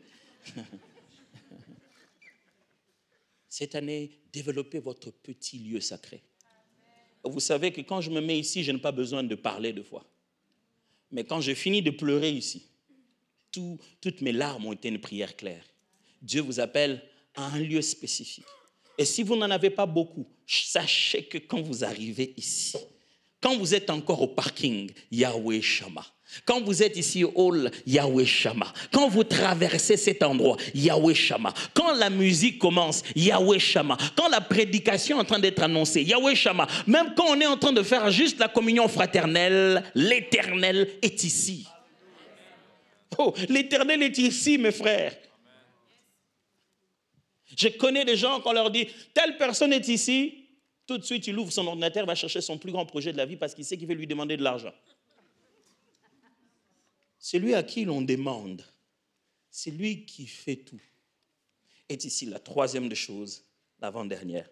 Cette année, développez votre petit lieu sacré. Vous savez que quand je me mets ici, je n'ai pas besoin de parler deux fois. Mais quand je finis de pleurer ici, toutes mes larmes ont été une prière claire. Dieu vous appelle à un lieu spécifique. Et si vous n'en avez pas beaucoup, sachez que quand vous arrivez ici, quand vous êtes encore au parking, Yahweh Shammah. Quand vous êtes ici au hall, Yahweh Shammah. Quand vous traversez cet endroit, Yahweh Shammah. Quand la musique commence, Yahweh Shammah. Quand la prédication est en train d'être annoncée, Yahweh Shammah. Même quand on est en train de faire juste la communion fraternelle, l'Éternel est ici. Oh, l'Éternel est ici, mes frères. Je connais des gens, quand on leur dit, telle personne est ici, tout de suite, il ouvre son ordinateur, va chercher son plus grand projet de la vie parce qu'il sait qu'il va lui demander de l'argent. C'est lui à qui l'on demande. C'est lui qui fait tout. est ici la troisième des choses, l'avant-dernière.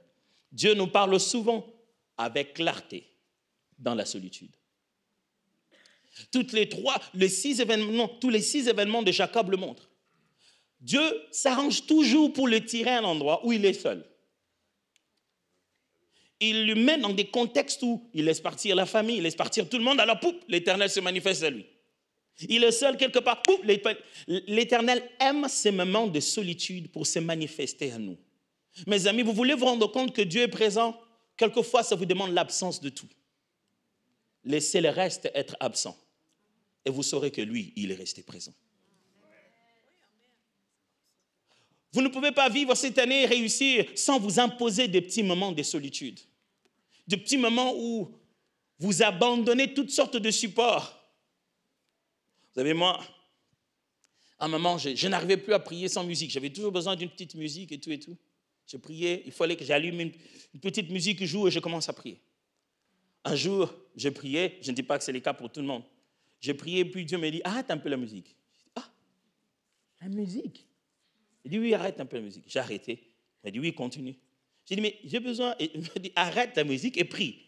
Dieu nous parle souvent avec clarté dans la solitude. Tous les six événements de Jacob le montrent. Dieu s'arrange toujours pour le tirer à un endroit où il est seul. Il le met dans des contextes où il laisse partir la famille, il laisse partir tout le monde, alors pouf, l'Éternel se manifeste à lui. Il est seul quelque part, pouf, l'Éternel aime ces moments de solitude pour se manifester à nous. Mes amis, vous voulez vous rendre compte que Dieu est présent? Quelquefois, ça vous demande l'absence de tout. Laissez le reste être absent et vous saurez que lui, il est resté présent. Vous ne pouvez pas vivre cette année et réussir sans vous imposer des petits moments de solitude. Des petits moments où vous abandonnez toutes sortes de supports. Vous savez, moi, à un moment, je n'arrivais plus à prier sans musique. J'avais toujours besoin d'une petite musique et tout et tout. Je priais, il fallait que j'allume une petite musique qui joue et je commence à prier. Un jour, je priais, je ne dis pas que c'est le cas pour tout le monde. Je priais, puis Dieu me dit, arrête un peu la musique. Je dis, ah, la musique. Il dit, oui, arrête un peu la musique. J'ai arrêté. Il dit, oui, continue. J'ai dit, mais j'ai besoin. Et il m'a dit, arrête la musique et prie.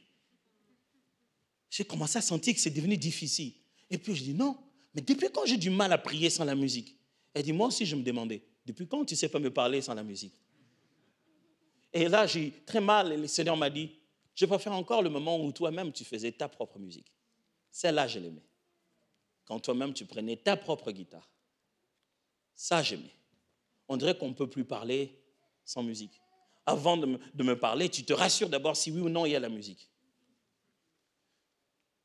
J'ai commencé à sentir que c'est devenu difficile. Et puis je dis, non, mais depuis quand j'ai du mal à prier sans la musique? Elle dit, moi aussi, je me demandais, depuis quand tu ne sais pas me parler sans la musique? Et là, j'ai très mal, et le Seigneur m'a dit, je préfère encore le moment où toi-même, tu faisais ta propre musique. Celle-là, je l'aimais. Quand toi-même, tu prenais ta propre guitare. Ça, j'aimais. On dirait qu'on ne peut plus parler sans musique. Avant de me parler, tu te rassures d'abord si oui ou non il y a la musique.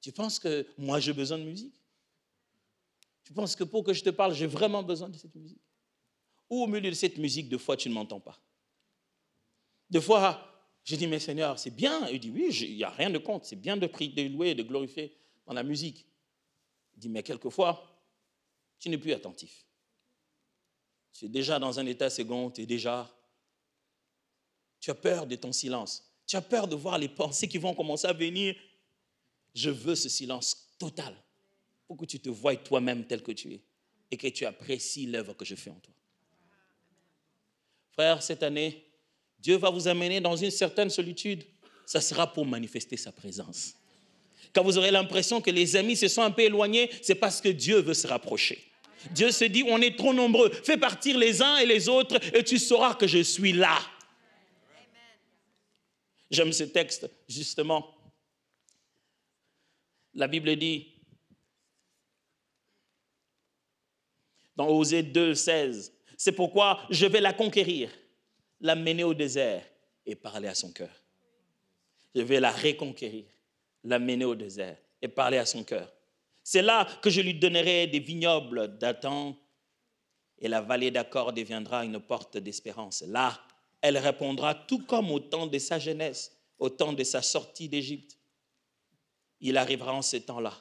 Tu penses que moi, j'ai besoin de musique? Tu penses que pour que je te parle, j'ai vraiment besoin de cette musique? Ou au milieu de cette musique, deux fois, tu ne m'entends pas? Deux fois, j'ai dit, mais Seigneur, c'est bien. Il dit, oui, il n'y a rien de contre. C'est bien de prier, de louer, de glorifier dans la musique. Il dit, mais quelquefois, tu n'es plus attentif. Tu es déjà dans un état second, tu as peur de ton silence. Tu as peur de voir les pensées qui vont commencer à venir. Je veux ce silence total pour que tu te voies toi-même tel que tu es et que tu apprécies l'œuvre que je fais en toi. Frère, cette année, Dieu va vous amener dans une certaine solitude. Ça sera pour manifester sa présence. Quand vous aurez l'impression que les amis se sont un peu éloignés, c'est parce que Dieu veut se rapprocher. Dieu se dit, on est trop nombreux. Fais partir les uns et les autres et tu sauras que je suis là. J'aime ce texte, justement. La Bible dit, dans Osée 2, 16, c'est pourquoi je vais la conquérir. l'amener au désert et parler à son cœur. Je vais la reconquérir, l'amener au désert et parler à son cœur. C'est là que je lui donnerai des vignobles d'Adam et la vallée d'Accord deviendra une porte d'espérance. Là, elle répondra tout comme au temps de sa jeunesse, au temps de sa sortie d'Égypte. Il arrivera en ce temps-là,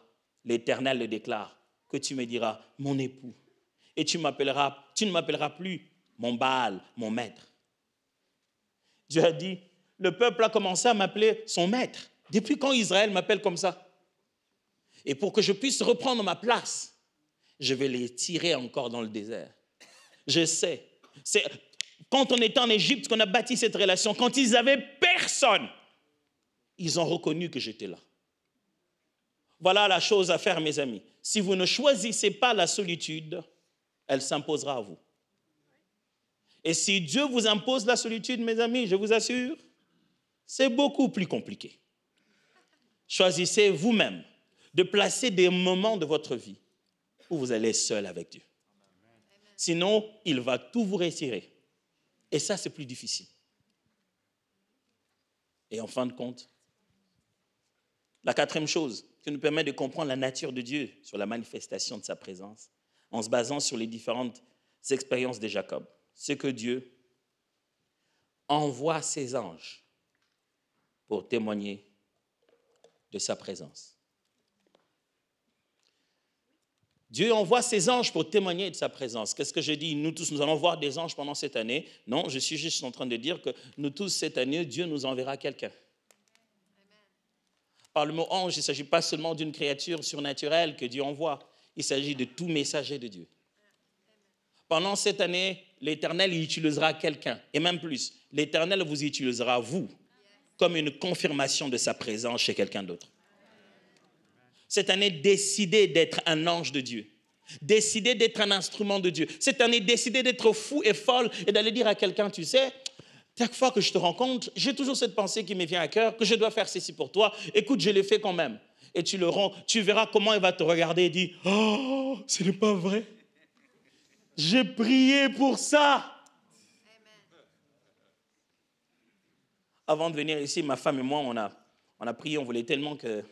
l'Éternel le déclare, que tu me diras, mon époux, et tu ne m'appelleras plus mon Baal, mon maître. Dieu a dit, le peuple a commencé à m'appeler son maître. Depuis quand Israël m'appelle comme ça? Et pour que je puisse reprendre ma place, je vais les tirer encore dans le désert. Je sais. C'est quand on était en Égypte qu'on a bâti cette relation. Quand ils n'avaient personne, ils ont reconnu que j'étais là. Voilà la chose à faire, mes amis. Si vous ne choisissez pas la solitude, elle s'imposera à vous. Et si Dieu vous impose la solitude, mes amis, je vous assure, c'est beaucoup plus compliqué. Choisissez vous-même de placer des moments de votre vie où vous allez seul avec Dieu. Sinon, il va tout vous retirer. Et ça, c'est plus difficile. Et en fin de compte, la quatrième chose qui nous permet de comprendre la nature de Dieu sur la manifestation de sa présence, en se basant sur les différentes expériences de Jacob, c'est que Dieu envoie ses anges pour témoigner de sa présence. Dieu envoie ses anges pour témoigner de sa présence. Qu'est-ce que je dis? Nous tous, nous allons voir des anges pendant cette année. Non, je suis juste en train de dire que nous tous, cette année, Dieu nous enverra quelqu'un. Par le mot ange, il ne s'agit pas seulement d'une créature surnaturelle que Dieu envoie. Il s'agit de tout messager de Dieu. Pendant cette année, l'Éternel utilisera quelqu'un. Et même plus, l'Éternel vous utilisera, vous, comme une confirmation de sa présence chez quelqu'un d'autre. Cette année, décidez d'être un ange de Dieu. Décidez d'être un instrument de Dieu. Cette année, décidez d'être fou et folle et d'aller dire à quelqu'un, tu sais, chaque fois que je te rencontre, j'ai toujours cette pensée qui me vient à cœur, que je dois faire ceci pour toi. Écoute, je l'ai fait quand même. Et tu verras comment il va te regarder et dire, oh, ce n'est pas vrai. J'ai prié pour ça. Avant de venir ici, ma femme et moi, on a prié, on voulait tellement que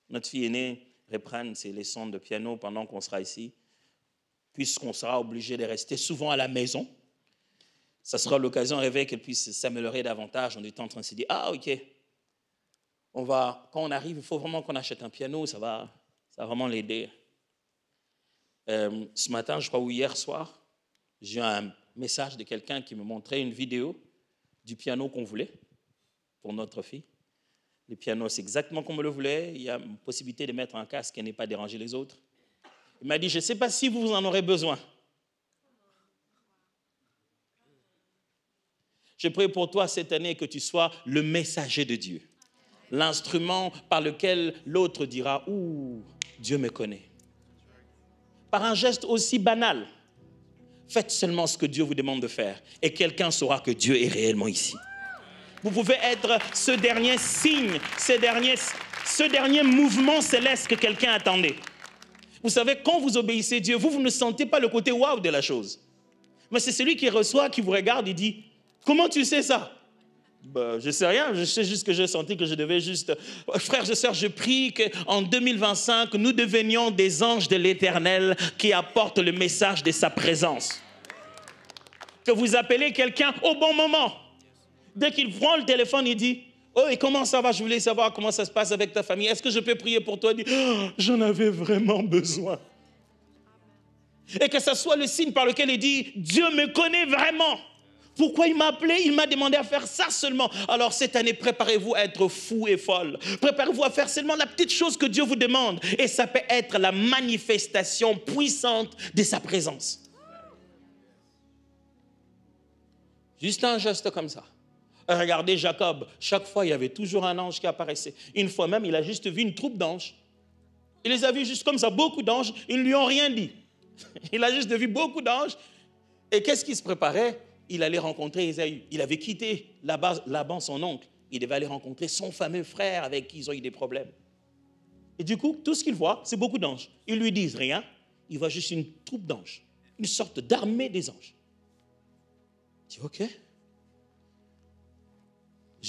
notre fille aînée reprenne ses leçons de piano pendant qu'on sera ici, puisqu'on sera obligé de rester souvent à la maison. Ça sera l'occasion rêver qu'elle puisse s'améliorer davantage. On était en train de se dire, ah ok, quand on arrive, il faut vraiment qu'on achète un piano, ça va vraiment l'aider. Ce matin, je crois, ou hier soir, j'ai eu un message de quelqu'un qui me montrait une vidéo du piano qu'on voulait pour notre fille. Le piano, c'est exactement comme on le voulait. Il y a une possibilité de mettre un casque et ne pas déranger les autres. Il m'a dit, je ne sais pas si vous en aurez besoin. Je prie pour toi cette année que tu sois le messager de Dieu. L'instrument par lequel l'autre dira, ouh, Dieu me connaît. Par un geste aussi banal, faites seulement ce que Dieu vous demande de faire et quelqu'un saura que Dieu est réellement ici. Vous pouvez être ce dernier signe, ce dernier mouvement céleste que quelqu'un attendait. Vous savez, quand vous obéissez à Dieu, vous ne sentez pas le côté waouh de la chose. Mais c'est celui qui reçoit, qui vous regarde et dit, comment tu sais ça? Je ne sais rien, je sais juste que j'ai senti que je devais juste... Frères et sœurs, je prie qu'en 2025, nous devenions des anges de l'Éternel qui apportent le message de sa présence. Que vous appelez quelqu'un au bon moment. Dès qu'il prend le téléphone, il dit, oh, et comment ça va? Je voulais savoir comment ça se passe avec ta famille. Est-ce que je peux prier pour toi? Il dit, oh, j'en avais vraiment besoin. Et que ce soit le signe par lequel il dit, Dieu me connaît vraiment. Pourquoi il m'a appelé? Il m'a demandé à faire ça seulement. Alors cette année, préparez-vous à être fou et folle. Préparez-vous à faire seulement la petite chose que Dieu vous demande. Et ça peut être la manifestation puissante de sa présence. Juste un geste comme ça. Regardez Jacob, chaque fois il y avait toujours un ange qui apparaissait. Une fois même, il a juste vu une troupe d'anges. Il les a vus juste comme ça, beaucoup d'anges, ils ne lui ont rien dit. Il a juste vu beaucoup d'anges. Et qu'est-ce qui se préparait? Il allait rencontrer Ésaü. Il avait quitté Laban, son oncle. Il devait aller rencontrer son fameux frère avec qui ils ont eu des problèmes. Et du coup, tout ce qu'il voit, c'est beaucoup d'anges. Ils ne lui disent rien, il voit juste une troupe d'anges, une sorte d'armée des anges. Il dit, ok.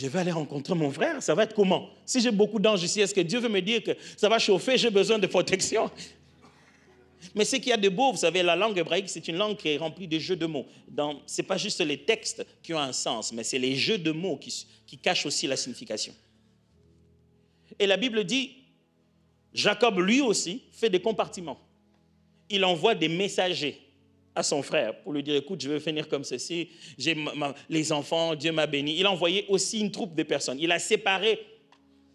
je vais aller rencontrer mon frère, ça va être comment? Si j'ai beaucoup d'anges ici, est-ce que Dieu veut me dire que ça va chauffer, j'ai besoin de protection? Mais ce qu'il y a de beau, vous savez, la langue hébraïque, c'est une langue qui est remplie de jeux de mots. Ce n'est pas juste les textes qui ont un sens, mais c'est les jeux de mots qui cachent aussi la signification. Et la Bible dit, Jacob, lui aussi, fait des compartiments. Il envoie des messagers à son frère pour lui dire, écoute, je vais finir comme ceci, j'ai les enfants, Dieu m'a béni. Il a envoyé aussi une troupe de personnes. Il a séparé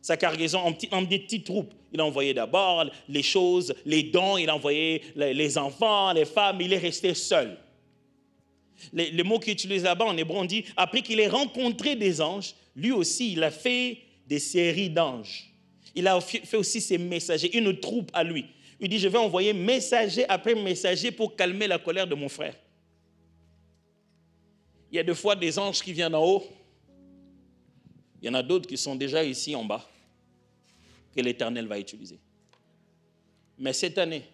sa cargaison en des petites troupes. Il a envoyé d'abord les choses, les dons, il a envoyé les enfants, les femmes, il est resté seul. Le mot qu'il utilise là-bas en hébreu, on dit, après qu'il ait rencontré des anges, lui aussi, il a fait des séries d'anges. Il a fait aussi ses messagers, une troupe à lui. Il dit, je vais envoyer messager après messager pour calmer la colère de mon frère. Il y a des fois des anges qui viennent en haut. Il y en a d'autres qui sont déjà ici en bas, que l'Éternel va utiliser. Mais cette année,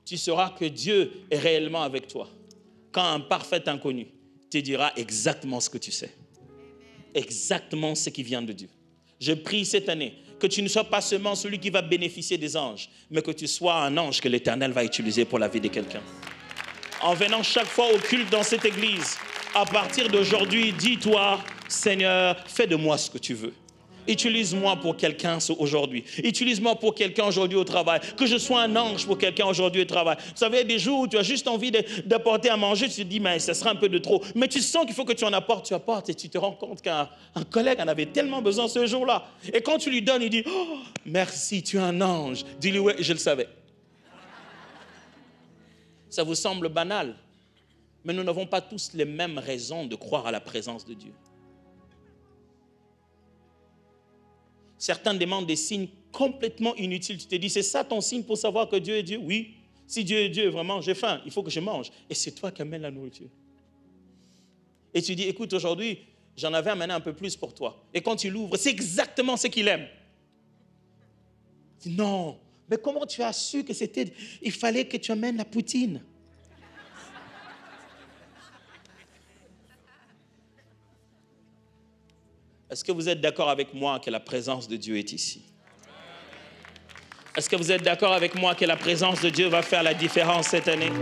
tu sauras que Dieu est réellement avec toi. Quand un parfait inconnu te dira exactement ce que tu sais. Exactement ce qui vient de Dieu. Je prie cette année que tu ne sois pas seulement celui qui va bénéficier des anges, mais que tu sois un ange que l'Éternel va utiliser pour la vie de quelqu'un. En venant chaque fois au culte dans cette église, à partir d'aujourd'hui, dis-toi, Seigneur, fais de moi ce que tu veux. Utilise-moi pour quelqu'un aujourd'hui. Utilise-moi pour quelqu'un aujourd'hui au travail. Que je sois un ange pour quelqu'un aujourd'hui au travail. Vous savez, il y a des jours où tu as juste envie d'apporter à manger, tu te dis, mais ça sera un peu de trop. Mais tu sens qu'il faut que tu en apportes, tu apportes et tu te rends compte qu'un collègue en avait tellement besoin ce jour-là. Et quand tu lui donnes, il dit, oh, merci, tu es un ange. Dis-lui, ouais, je le savais. Ça vous semble banal, mais nous n'avons pas tous les mêmes raisons de croire à la présence de Dieu. Certains demandent des signes complètement inutiles. Tu te dis, c'est ça ton signe pour savoir que Dieu est Dieu? Oui. Si Dieu est Dieu, vraiment, j'ai faim, il faut que je mange. Et c'est toi qui amènes la nourriture. Et tu dis, écoute, aujourd'hui, j'en avais amené un peu plus pour toi. Et quand tu l'ouvres, c'est exactement ce qu'il aime. Tu dis, non, mais comment tu as su que c'était... Il fallait que tu amènes la poutine. Est-ce que vous êtes d'accord avec moi que la présence de Dieu est ici? Est-ce que vous êtes d'accord avec moi que la présence de Dieu va faire la différence cette année?